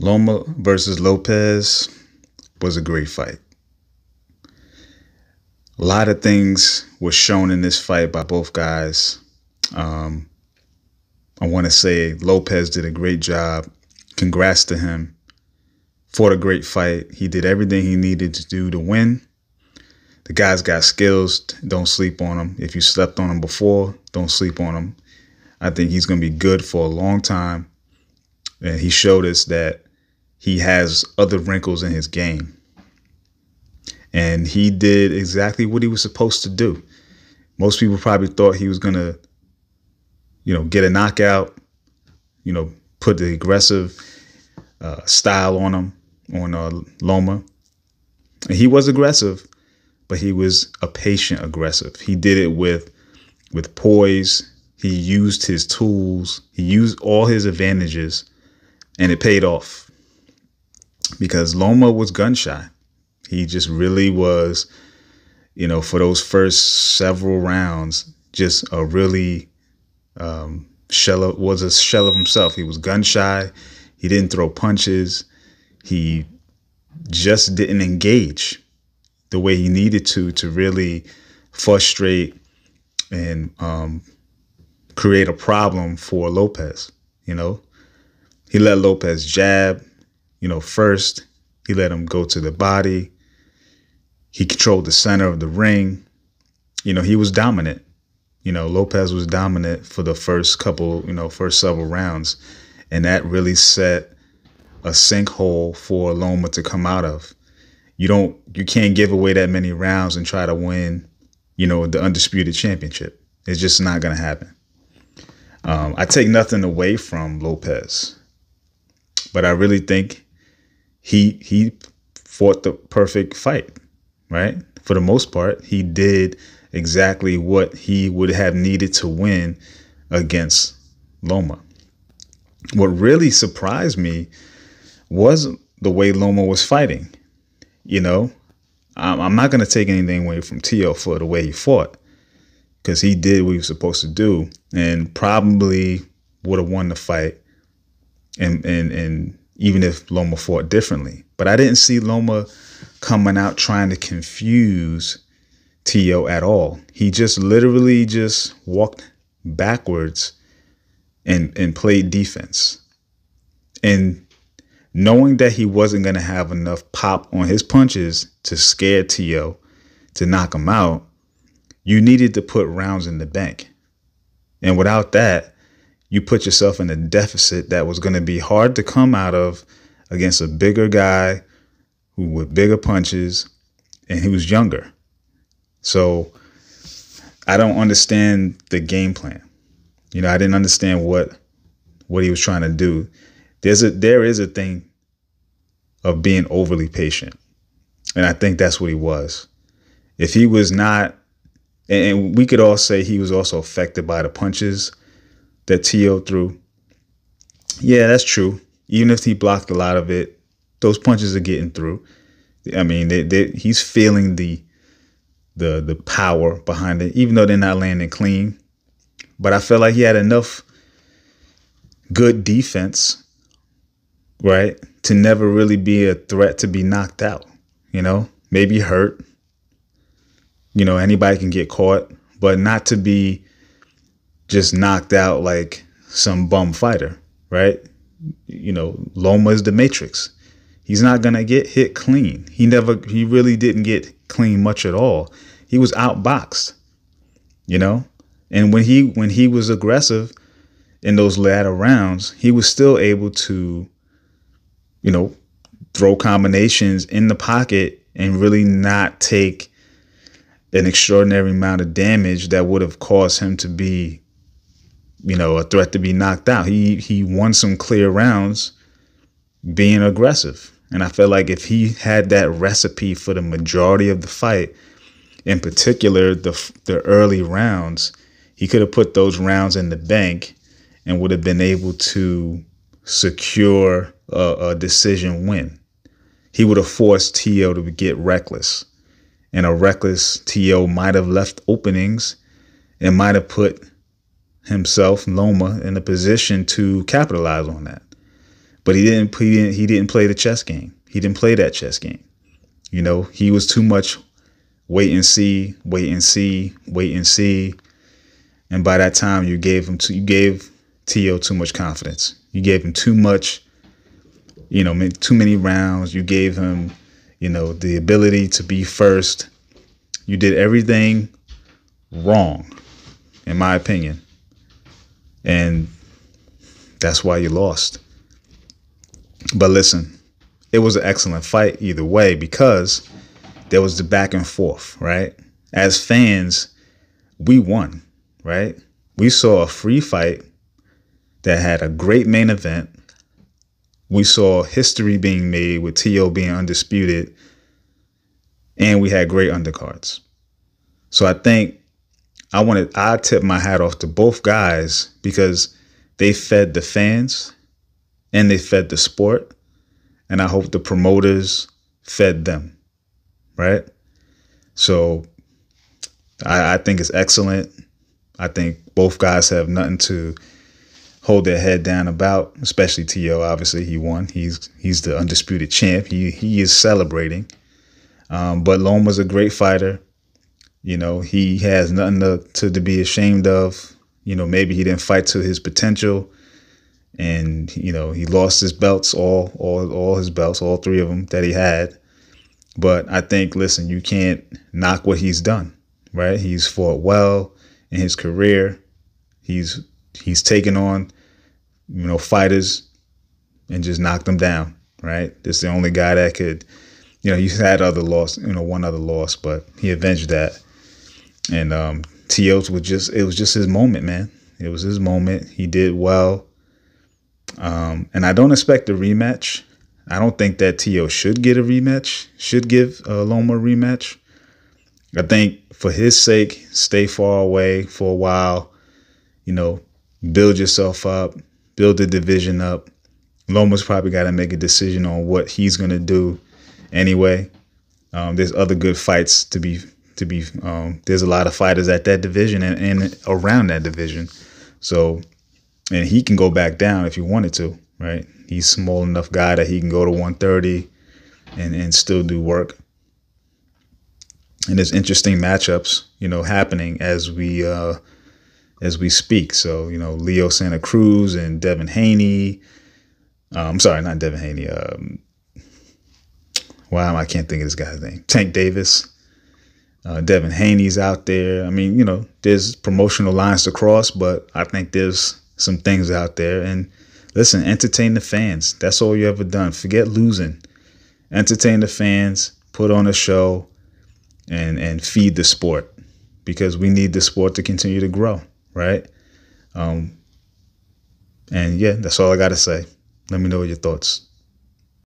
Loma versus Lopez was a great fight. A lot of things were shown in this fight by both guys. I want to say Lopez did a great job. Congrats to him. Fought a great fight. He did everything he needed to do to win. The guy's got skills. Don't sleep on him. If you slept on him before, don't sleep on him. I think he's going to be good for a long time. And he showed us that he has other wrinkles in his game. And he did exactly what he was supposed to do. Most people probably thought he was going to, get a knockout, put the aggressive style on him, on Loma. And he was aggressive, but he was a patient aggressive. He did it with poise. He used his tools. He used all his advantages, and it paid off because Loma was gun shy. He just really was, for those first several rounds, just a really shell of himself. He was gun shy. He didn't throw punches. He just didn't engage the way he needed to really frustrate and create a problem for Lopez. He let Lopez jab, first. He let him go to the body. He controlled the center of the ring. He was dominant. Lopez was dominant for the first several rounds. And that really set a sinkhole for Loma to come out of. You can't give away that many rounds and try to win, the undisputed championship. It's just not going to happen. I take nothing away from Lopez, but I really think he fought the perfect fight, right? For the most part, he did exactly what he would have needed to win against Loma. What really surprised me was the way Loma was fighting. I'm not going to take anything away from Tio for the way he fought, because he did what he was supposed to do and probably would have won the fight. And even if Loma fought differently, but I didn't see Loma coming out trying to confuse Tio at all. He just literally just walked backwards and played defense. And knowing that he wasn't going to have enough pop on his punches to scare Tio, to knock him out, you needed to put rounds in the bank. And without that, you put yourself in a deficit that was going to be hard to come out of against a bigger guy who with bigger punches, and he was younger. So I don't understand the game plan. I didn't understand what he was trying to do. There is a thing of being overly patient. And I think that's what he was. If he was not, and we could all say he was also affected by the punches that Tio threw. Yeah, that's true. Even if he blocked a lot of it, those punches are getting through. I mean, he's feeling the power behind it, even though they're not landing clean. But I felt like he had enough good defense, right, to never really be a threat to be knocked out. Maybe hurt. Anybody can get caught, but not to be just knocked out like some bum fighter, right? Loma is the Matrix. He's not going to get hit clean. He really didn't get clean much at all. He was outboxed, and when he was aggressive in those latter rounds, he was still able to, throw combinations in the pocket and really not take an extraordinary amount of damage that would have caused him to be, a threat to be knocked out. He won some clear rounds being aggressive. And I felt like if he had that recipe for the majority of the fight, in particular, the early rounds, he could have put those rounds in the bank and would have been able to secure a decision win. He would have forced Tio to get reckless, and a reckless Tio might have left openings and might have put himself, Loma, in a position to capitalize on that. But he didn't play the chess game. He didn't play that chess game. You know, he was too much wait and see, wait and see, wait and see. And by that time, you gave T.O. too much confidence. You gave him too much, too many rounds. You gave him, the ability to be first. You did everything wrong, in my opinion. And that's why you lost. But listen, it was an excellent fight either way, because there was the back and forth, right? As fans, we won, right? We saw a free fight that had a great main event. We saw history being made with T.O. being undisputed, and we had great undercards. So I think I tip my hat off to both guys, because they fed the fans and they fed the sport. And I hope the promoters fed them. Right. So I think it's excellent. I think both guys have nothing to hold their head down about, especially T.O. Obviously, he won. He's the undisputed champ. He is celebrating. But Loma's a great fighter. He has nothing to be ashamed of. Maybe he didn't fight to his potential, and he lost his belts, all his belts, all three of them that he had. But I think, listen, you can't knock what he's done, right? He's fought well in his career. He's taken on, fighters and just knocked them down, right? This is the only guy that could, he's had other loss, one other loss, but he avenged that. And T.O. it was just his moment, man. It was his moment. He did well. And I don't expect a rematch. I don't think that T.O. should get a rematch, should give Loma a rematch. I think for his sake, stay far away for a while, build yourself up, build the division up. Loma's probably got to make a decision on what he's going to do anyway. There's other good fights to be there's a lot of fighters at that division and around that division. So, and he can go back down if he wanted to, right? He's a small enough guy that he can go to 130 and still do work. And there's interesting matchups, happening as we speak. So, Leo Santa Cruz and Devin Haney. I'm sorry, not Devin Haney. I can't think of this guy's name. Tank Davis. Devin Haney's out there. I mean, there's promotional lines to cross, but I think there's some things out there. And listen, entertain the fans. That's all you ever done. Forget losing. Entertain the fans, put on a show, and feed the sport, because we need the sport to continue to grow, right? And yeah, that's all I got to say. Let me know your thoughts.